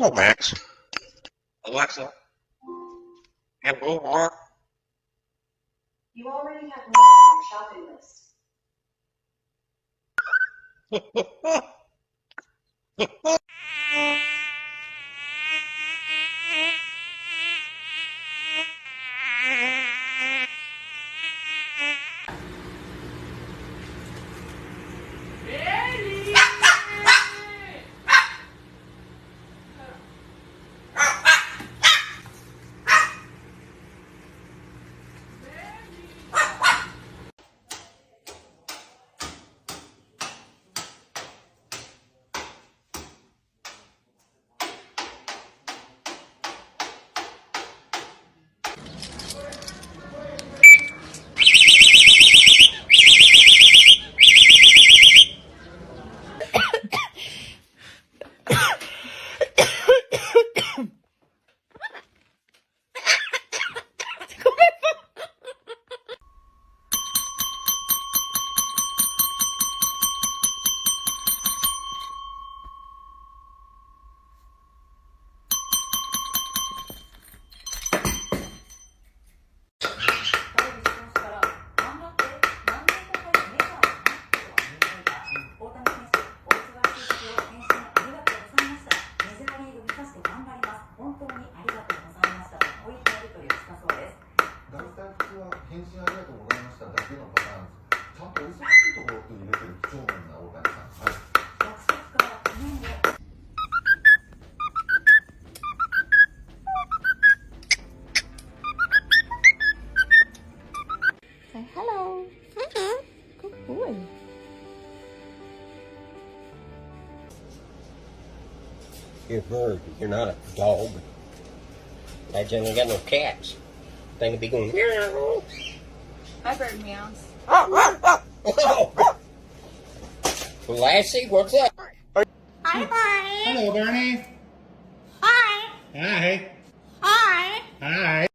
Hello, Max. Alexa, hello, Mark. You already have more on your shopping list. Say hello. Good boy. You're a bird. You're not a dog. I generally got no cats. Thing would be going. Meow. My bird meows. Lassie, what's up? Hi, Barney. Hello, Barney. Hi. Hi. Hi. Hi.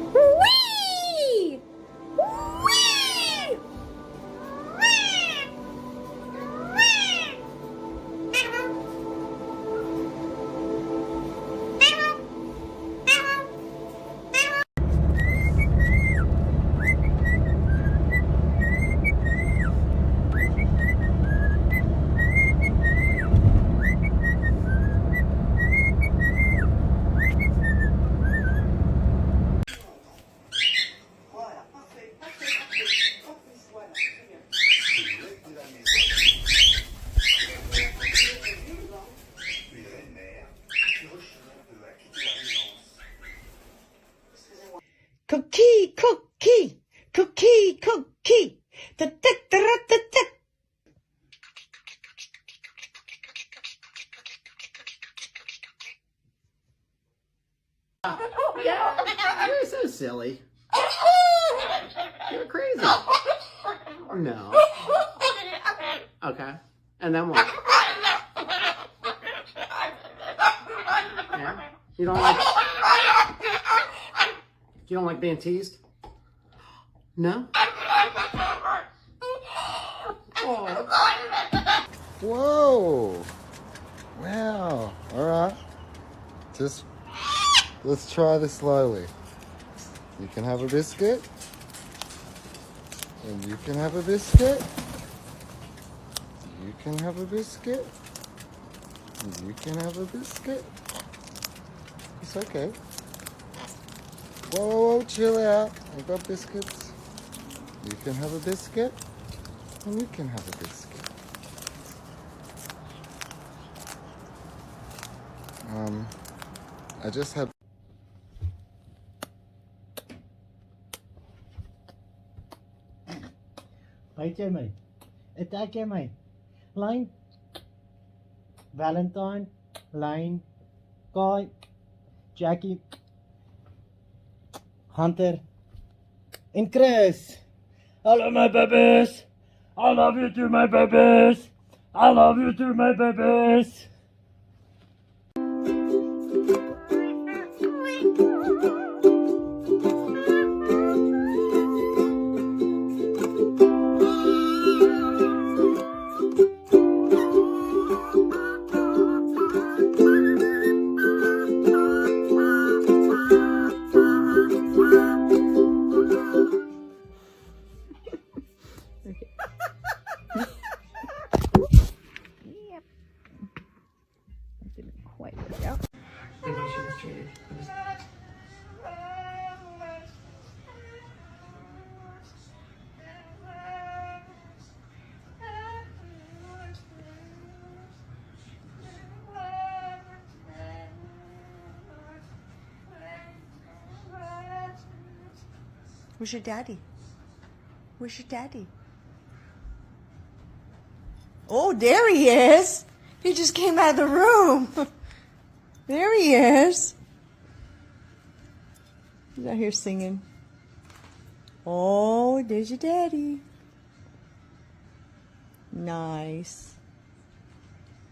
Whee! Whee! cookie, cookie, cookie. Da-da-da-da-da-da. You're so silly. You're crazy. No. Okay. And then what? Yeah? You don't like being teased? No? Oh. Whoa! Wow. Alright. Just let's try this slowly. You can have a biscuit. And you can have a biscuit. You can have a biscuit. And you can have a biscuit. It's okay. Whoa, whoa, whoa, chill out. I've got biscuits. You can have a biscuit. And you can have a biscuit. I just had Right there, mate. Attack here, mate. Line. Valentine. Line. Guy. Jackie. Hunter. And Chris. Hello, my babies. I love you too, my babies. I love you too, my babies. Where's your daddy? Where's your daddy? Oh, there he is. He just came out of the room. There he is. He's out here singing. Oh, there's your daddy. Nice.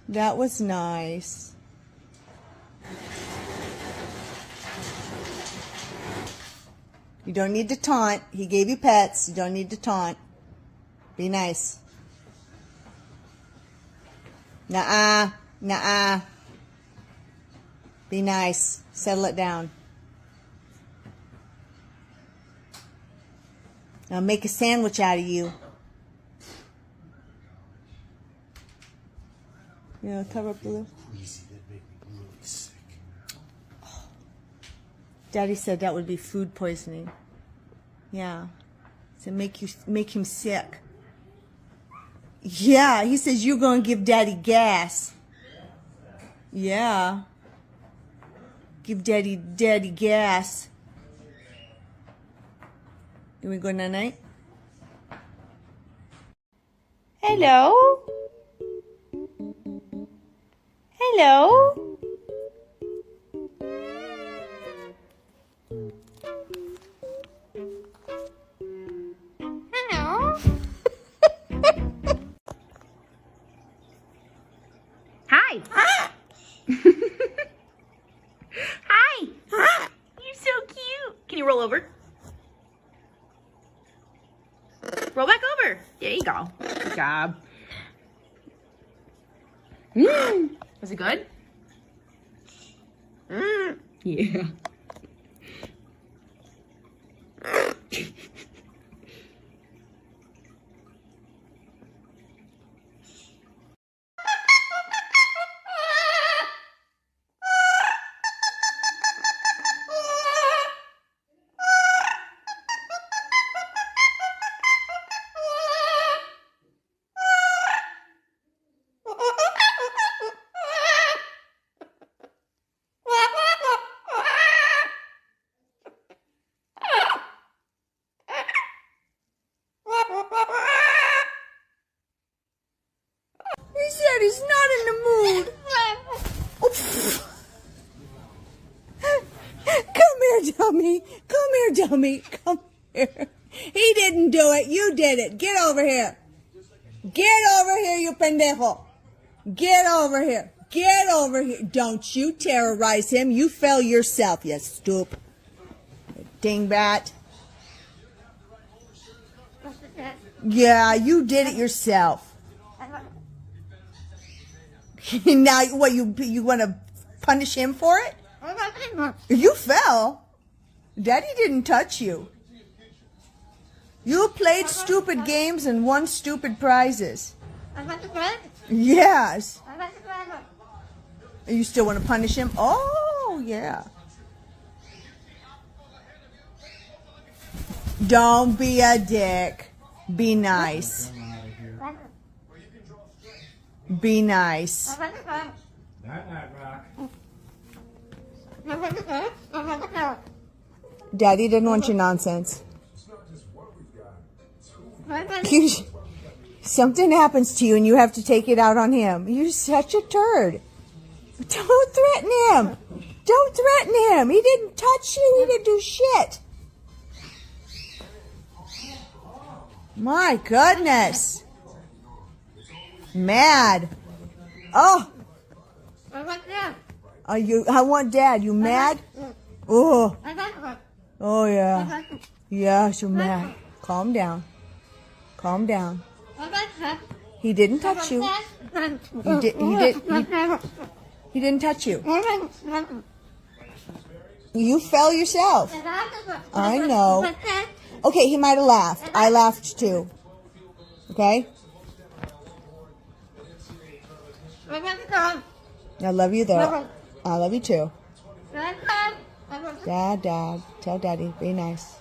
That was nice. You don't need to taunt. He gave you pets. You don't need to taunt. Be nice. Nuh-uh. Nuh-uh. Be nice. Settle it down. I'll make a sandwich out of you. Yeah, cover up the lip. Daddy said that would be food poisoning. Yeah. So make him sick. Yeah, he says you're going to give Daddy gas. Yeah. Give Daddy gas. You want to go night-night? Hello? Hello? Hello. Hi. Hi. You're so cute. Can you roll over? Roll back over. There you go. Good job. Was it good? Yeah. dummy. Come here. He didn't do it. You did it. Get over here. Get over here, you pendejo. Get over here. Get over here. Don't you terrorize him. You fell yourself, you stoop. Dingbat. Yeah, you did it yourself. Now, what, you want to punish him for it? You fell. Daddy didn't touch you. You played stupid games and won stupid prizes. Yes. You still want to punish him? Oh, yeah. Don't be a dick. Be nice. Be nice. Daddy didn't want your nonsense. Something happens to you and you have to take it out on him. You're such a turd. Don't threaten him. Don't threaten him. He didn't touch you. He didn't do shit. My goodness. Mad. Oh. I want Dad. You mad? Oh. Oh, yeah. Yes, you're mad. Calm down. Calm down. He didn't touch you. He didn't touch you. You fell yourself. I know. Okay, he might have laughed. I laughed too. Okay? I love you though. I love you too. Dad. Tell Daddy. Be nice.